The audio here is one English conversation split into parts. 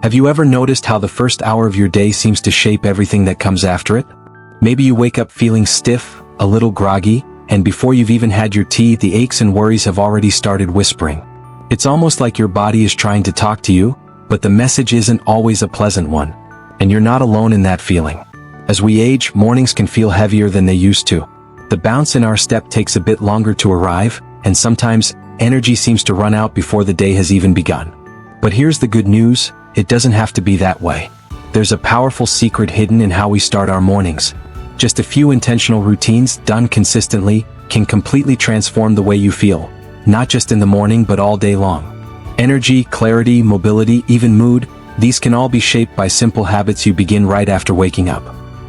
Have you ever noticed how the first hour of your day seems to shape everything that comes after it? Maybe you wake up feeling stiff, a little groggy, and before you've even had your tea, the aches and worries have already started whispering. It's almost like your body is trying to talk to you, but the message isn't always a pleasant one. And you're not alone in that feeling. As we age, mornings can feel heavier than they used to. The bounce in our step takes a bit longer to arrive, and sometimes, energy seems to run out before the day has even begun. But here's the good news, it doesn't have to be that way. There's a powerful secret hidden in how we start our mornings. Just a few intentional routines done consistently can completely transform the way you feel, not just in the morning but all day long. Energy, clarity, mobility, even mood, these can all be shaped by simple habits you begin right after waking up.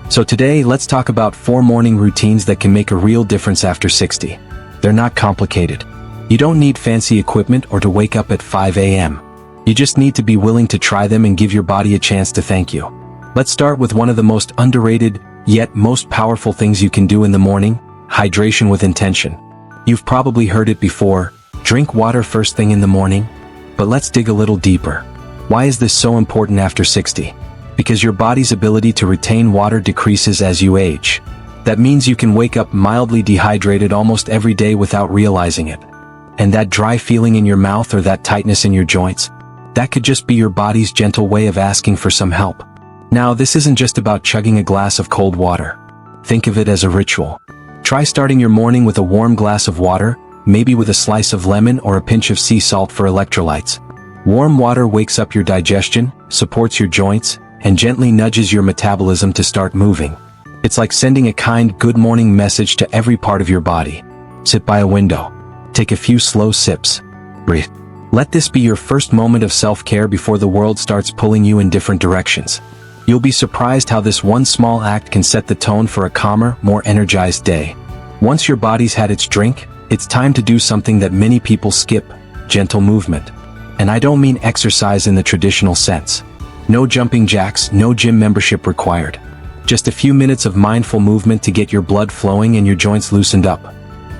So today, let's talk about 4 morning routines that can make a real difference after 60. They're not complicated. You don't need fancy equipment or to wake up at 5 a.m. You just need to be willing to try them and give your body a chance to thank you. Let's start with one of the most underrated, yet most powerful things you can do in the morning: hydration with intention. You've probably heard it before, drink water first thing in the morning. But let's dig a little deeper. Why is this so important after 60? Because your body's ability to retain water decreases as you age. That means you can wake up mildly dehydrated almost every day without realizing it. And that dry feeling in your mouth or that tightness in your joints, that could just be your body's gentle way of asking for some help. Now, this isn't just about chugging a glass of cold water. Think of it as a ritual. Try starting your morning with a warm glass of water, maybe with a slice of lemon or a pinch of sea salt for electrolytes. Warm water wakes up your digestion, supports your joints, and gently nudges your metabolism to start moving. It's like sending a kind good morning message to every part of your body. Sit by a window. Take a few slow sips. Breathe. Let this be your first moment of self-care before the world starts pulling you in different directions. You'll be surprised how this one small act can set the tone for a calmer, more energized day. Once your body's had its drink, it's time to do something that many people skip: gentle movement. And I don't mean exercise in the traditional sense. No jumping jacks, no gym membership required. Just a few minutes of mindful movement to get your blood flowing and your joints loosened up.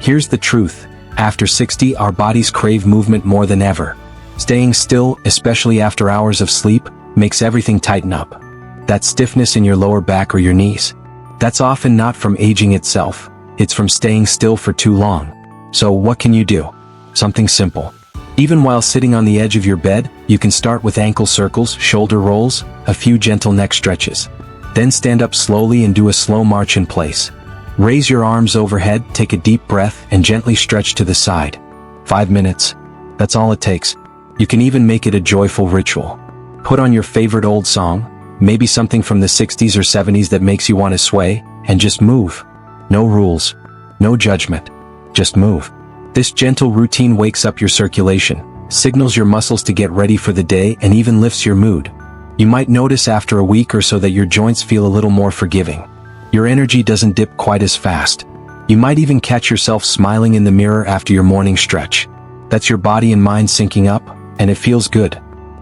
Here's the truth. After 60, our bodies crave movement more than ever. Staying still, especially after hours of sleep, makes everything tighten up. That stiffness in your lower back or your knees, that's often not from aging itself. It's from staying still for too long. So what can you do? Something simple. Even while sitting on the edge of your bed, you can start with ankle circles, shoulder rolls, a few gentle neck stretches. Then stand up slowly and do a slow march in place. Raise your arms overhead, take a deep breath, and gently stretch to the side. 5 minutes. That's all it takes. You can even make it a joyful ritual. Put on your favorite old song, maybe something from the 60s or 70s that makes you want to sway, and just move. No rules. No judgment. Just move. This gentle routine wakes up your circulation, signals your muscles to get ready for the day, and even lifts your mood. You might notice after a week or so that your joints feel a little more forgiving. Your energy doesn't dip quite as fast. You might even catch yourself smiling in the mirror after your morning stretch. That's your body and mind syncing up, and it feels good.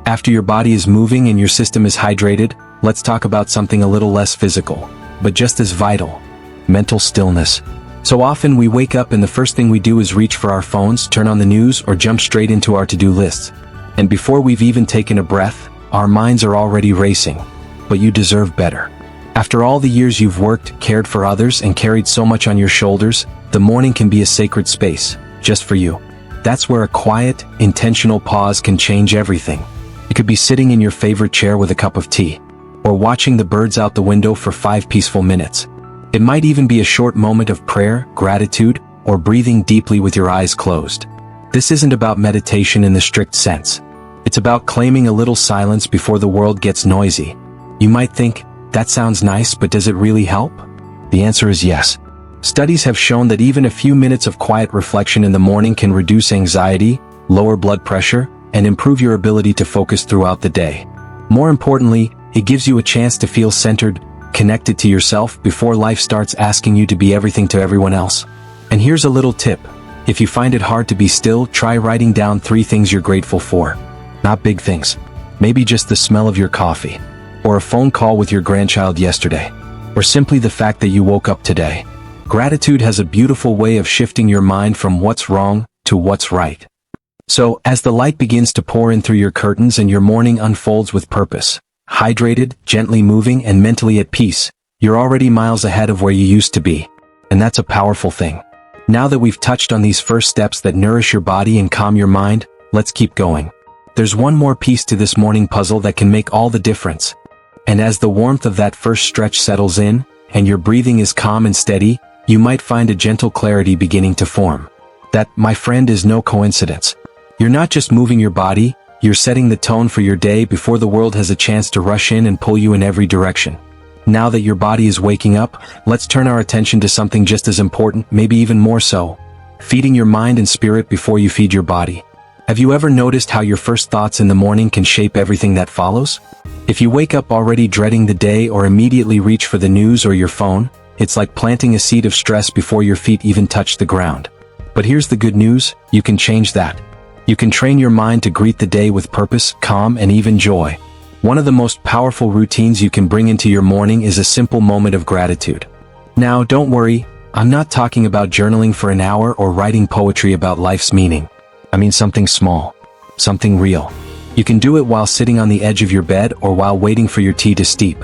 After your body is moving and your system is hydrated, let's talk about something a little less physical, but just as vital: mental stillness. So often we wake up and the first thing we do is reach for our phones, turn on the news, or jump straight into our to-do lists. And before we've even taken a breath, our minds are already racing. But you deserve better. After all the years you've worked, cared for others, and carried so much on your shoulders, the morning can be a sacred space, just for you. That's where a quiet, intentional pause can change everything. It could be sitting in your favorite chair with a cup of tea, or watching the birds out the window for 5 peaceful minutes. It might even be a short moment of prayer, gratitude, or breathing deeply with your eyes closed. This isn't about meditation in the strict sense. It's about claiming a little silence before the world gets noisy. You might think, that sounds nice, but does it really help? The answer is yes. Studies have shown that even a few minutes of quiet reflection in the morning can reduce anxiety, lower blood pressure, and improve your ability to focus throughout the day. More importantly, it gives you a chance to feel centered, connected to yourself before life starts asking you to be everything to everyone else. And here's a little tip. If you find it hard to be still, try writing down 3 things you're grateful for. Not big things. Maybe just the smell of your coffee, or a phone call with your grandchild yesterday, or simply the fact that you woke up today. Gratitude has a beautiful way of shifting your mind from what's wrong to what's right. So, as the light begins to pour in through your curtains and your morning unfolds with purpose, hydrated, gently moving, and mentally at peace, you're already miles ahead of where you used to be. And that's a powerful thing. Now that we've touched on these first steps that nourish your body and calm your mind, let's keep going. There's one more piece to this morning puzzle that can make all the difference. And as the warmth of that first stretch settles in, and your breathing is calm and steady, you might find a gentle clarity beginning to form. That, my friend, is no coincidence. You're not just moving your body, you're setting the tone for your day before the world has a chance to rush in and pull you in every direction. Now that your body is waking up, let's turn our attention to something just as important, maybe even more so. Feeding your mind and spirit before you feed your body. Have you ever noticed how your first thoughts in the morning can shape everything that follows? If you wake up already dreading the day or immediately reach for the news or your phone, it's like planting a seed of stress before your feet even touch the ground. But here's the good news, you can change that. You can train your mind to greet the day with purpose, calm, and even joy. One of the most powerful routines you can bring into your morning is a simple moment of gratitude. Now, don't worry, I'm not talking about journaling for an hour or writing poetry about life's meaning. I mean something small, something real. You can do it while sitting on the edge of your bed or while waiting for your tea to steep.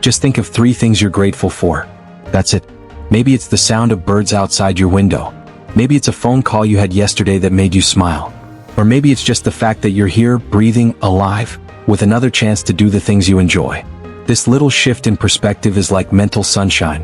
Just think of 3 things you're grateful for. That's it. Maybe it's the sound of birds outside your window. Maybe it's a phone call you had yesterday that made you smile. Or maybe it's just the fact that you're here, breathing, alive, with another chance to do the things you enjoy. This little shift in perspective is like mental sunshine.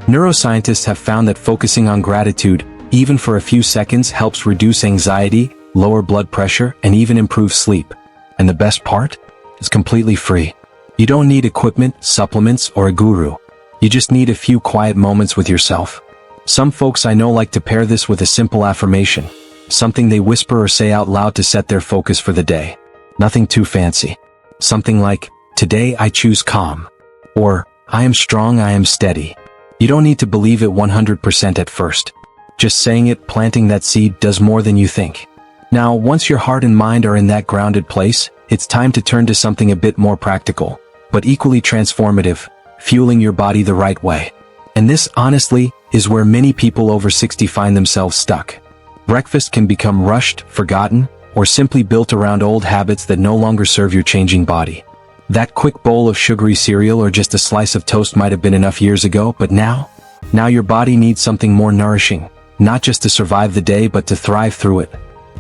Neuroscientists have found that focusing on gratitude, even for a few seconds, helps reduce anxiety, lower blood pressure, and even improve sleep. And the best part? It's completely free. You don't need equipment, supplements, or a guru. You just need a few quiet moments with yourself. Some folks I know like to pair this with a simple affirmation. Something they whisper or say out loud to set their focus for the day. Nothing too fancy. Something like, today I choose calm. Or, I am strong, I am steady. You don't need to believe it 100% at first. Just saying it, planting that seed, does more than you think. Now, once your heart and mind are in that grounded place, it's time to turn to something a bit more practical, but equally transformative, fueling your body the right way. And this, honestly, is where many people over 60 find themselves stuck. Breakfast can become rushed, forgotten, or simply built around old habits that no longer serve your changing body. That quick bowl of sugary cereal or just a slice of toast might have been enough years ago, but now your body needs something more nourishing, not just to survive the day but to thrive through it.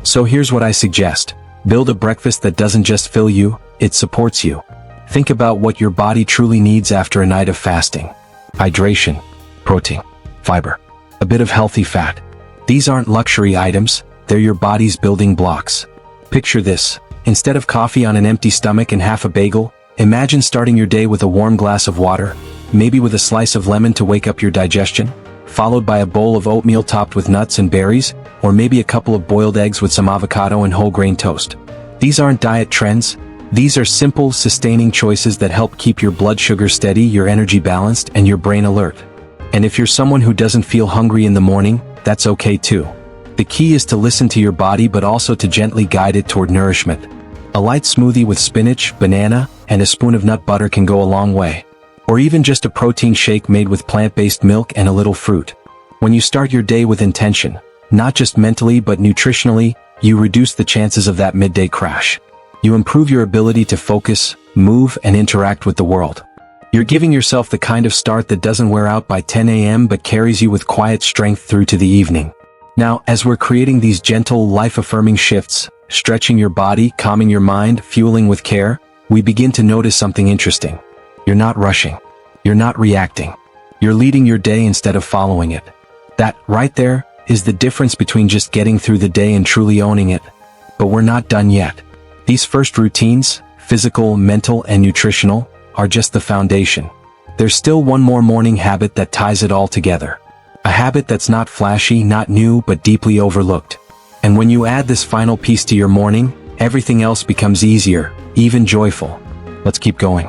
So here's what I suggest. Build a breakfast that doesn't just fill you, it supports you. Think about what your body truly needs after a night of fasting. Hydration, protein, fiber, a bit of healthy fat. These aren't luxury items, they're your body's building blocks. Picture this. Instead of coffee on an empty stomach and half a bagel, imagine starting your day with a warm glass of water, maybe with a slice of lemon to wake up your digestion, followed by a bowl of oatmeal topped with nuts and berries, or maybe a couple of boiled eggs with some avocado and whole grain toast. These aren't diet trends. These are simple, sustaining choices that help keep your blood sugar steady, your energy balanced, and your brain alert. And if you're someone who doesn't feel hungry in the morning, that's okay too. The key is to listen to your body but also to gently guide it toward nourishment. A light smoothie with spinach, banana, and a spoon of nut butter can go a long way. Or even just a protein shake made with plant-based milk and a little fruit. When you start your day with intention, not just mentally but nutritionally, you reduce the chances of that midday crash. You improve your ability to focus, move, and interact with the world. You're giving yourself the kind of start that doesn't wear out by 10 a.m. but carries you with quiet strength through to the evening. Now, as we're creating these gentle, life-affirming shifts, stretching your body, calming your mind, fueling with care, we begin to notice something interesting. You're not rushing. You're not reacting. You're leading your day instead of following it. That, right there, is the difference between just getting through the day and truly owning it. But we're not done yet. These first routines, physical, mental, and nutritional, are just the foundation. There's still one more morning habit that ties it all together. A habit that's not flashy, not new, but deeply overlooked. And when you add this final piece to your morning, everything else becomes easier, even joyful. Let's keep going.